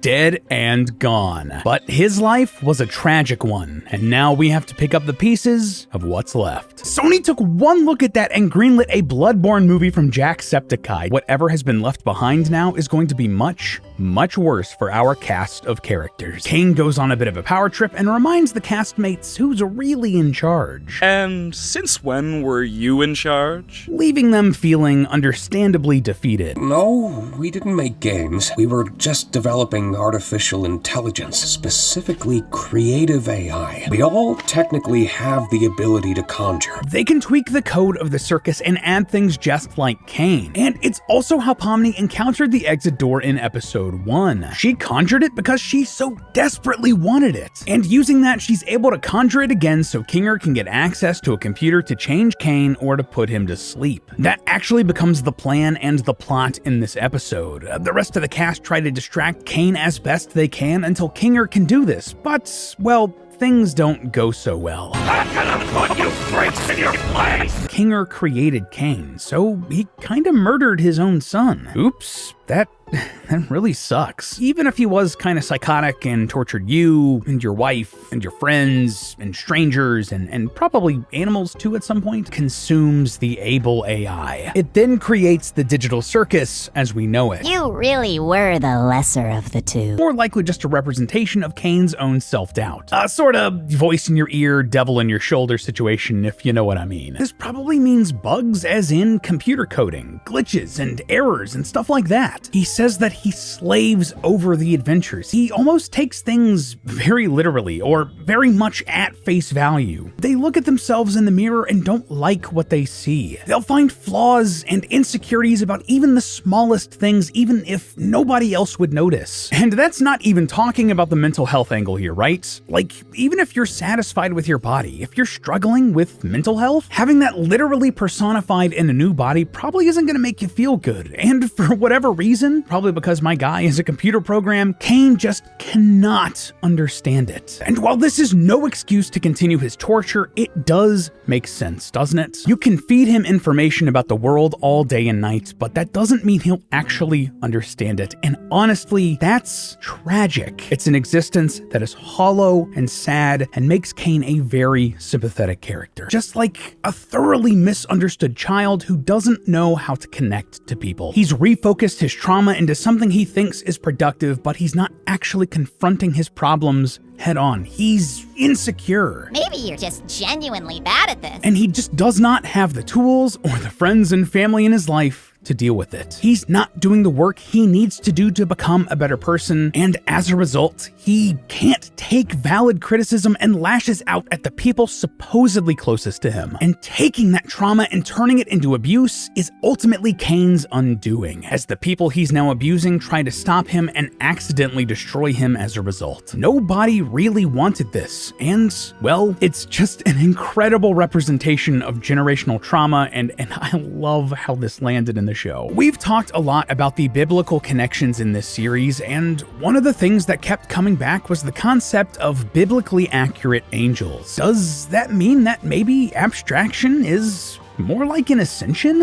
dead and gone. But his life was a tragic one, and now we have to pick up the pieces of what's left. Sony took one look at that and greenlit a Bloodborne movie from Jacksepticeye. Whatever has been left behind now is going to be much, much worse for our cast of characters. Kane goes on a bit of a power trip and reminds the castmates who's really in charge. And since when were you in charge? Leaving them feeling understandably defeated. No, we didn't make games. We were just developing artificial intelligence, specifically creative AI. We all technically have the ability to conjure. They can tweak the code of the circus and add things just like Kane. And it's also how Pomni encountered the exit door in episode 1. She conjured it because she so desperately wanted it. And using that, she's able to conjure it again so Kinger can get access to a computer to change Kane or to put him to sleep. That actually becomes the plan and the plot in this episode. The rest of the cast try to distract Kane as best they can until Kinger can do this, but, well, things don't go so well. I'm gonna put you freaks in your place! Kinger created Kane, so he kinda murdered his own son. Oops, that really sucks. Even if he was kinda psychotic and tortured you and your wife and your friends and strangers and probably animals too at some point, consumes the able AI. It then creates the digital circus as we know it. You really were the lesser of the two. More likely just a representation of Kane's own self-doubt. A sort of voice in your ear, devil in your shoulder situation, if you know what I mean. This probably means bugs as in computer coding, glitches and errors and stuff like that. He says that he slaves over the adventures. He almost takes things very literally or very much at face value. They look at themselves in the mirror and don't like what they see. They'll find flaws and insecurities about even the smallest things, even if nobody else would notice. And that's not even talking about the mental health angle here, right? Like, even if you're satisfied with your body, if you're struggling with mental health, having that literally personified in a new body probably isn't gonna make you feel good. And for whatever reason, probably because my guy is a computer program, Kane just cannot understand it. And while this is no excuse to continue his torture, it does make sense, doesn't it? You can feed him information about the world all day and night, but that doesn't mean he'll actually understand it. And honestly, that's tragic. It's an existence that is hollow and sad and makes Kane a very sympathetic character. Just like a thoroughly misunderstood child who doesn't know how to connect to people. He's refocused his trauma into something he thinks is productive, but he's not actually confronting his problems head on. He's insecure. Maybe you're just genuinely bad at this. And he just does not have the tools or the friends and family in his life to deal with it. He's not doing the work he needs to do to become a better person, and as a result, he can't take valid criticism and lashes out at the people supposedly closest to him. And taking that trauma and turning it into abuse is ultimately Kane's undoing, as the people he's now abusing try to stop him and accidentally destroy him as a result. Nobody really wanted this, and, well, it's just an incredible representation of generational trauma, and I love how this landed in the show. We've talked a lot about the biblical connections in this series, and one of the things that kept coming back was the concept of biblically accurate angels. Does that mean that maybe abstraction is more like an ascension?